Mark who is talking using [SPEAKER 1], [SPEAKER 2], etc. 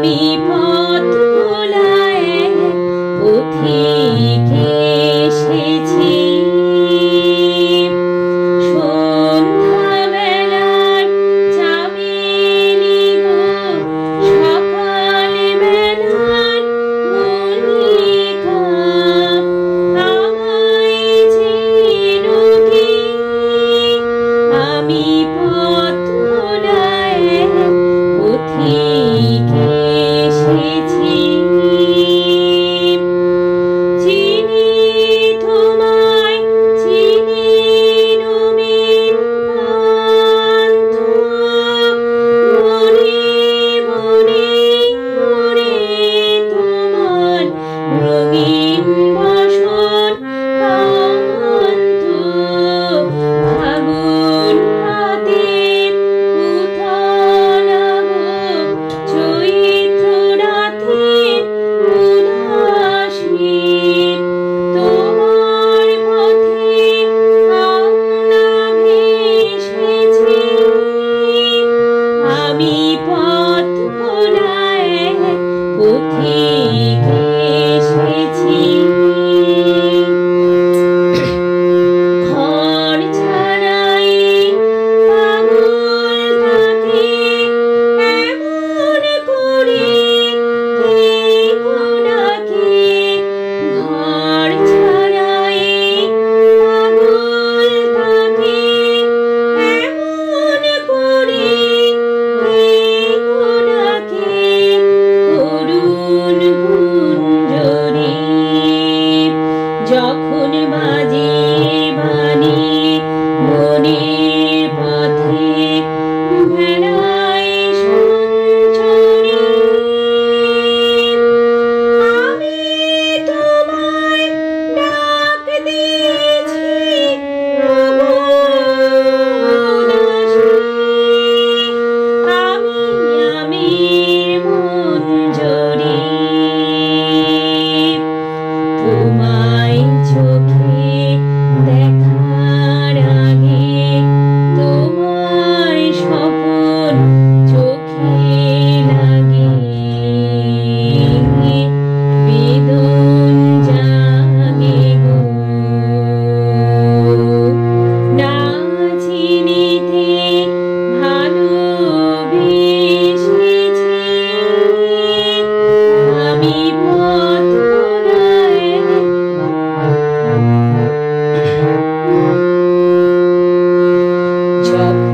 [SPEAKER 1] আমি পথ ভোলায় পথিক এসেছি সন্ধ্যাবেলার চামেলি গো সকাল বেলার মল্লিকা আমায় চেনো কি আমি পথ ভোলায় পথিক এসেছি চিনি তোমায় চিনি নবীন পান্থ বনে বনে ওরে তোমার রঙিন বসন কান্ত ফাগুন রাতের উথলা গো চৈত্র রাতের উদাসী তোমার পথে আমরা ভেসেছি আমি পথ ভোলায় পথিক এসেছি ঘর ছাড়াই পাগল থাকে এমন করে কে ডাকে ঘর ছাড়াই পাগল থাকে এমন করে কে ডাকে করুণ গুঞ্জরি যখন বাজে বাণী মনের পথে বেড়াই সঞ্চরী আমি তোমায় ডাক দিয়েছি ওগো দাসী আমি মঞ্জরি তোমায় চোখে দেখার আগে তোমায় স্বপন চোখে লাগে বেদন জাগে গো না চিনিতে ভালোবেসেছি আমি পথ ভোলায় যখন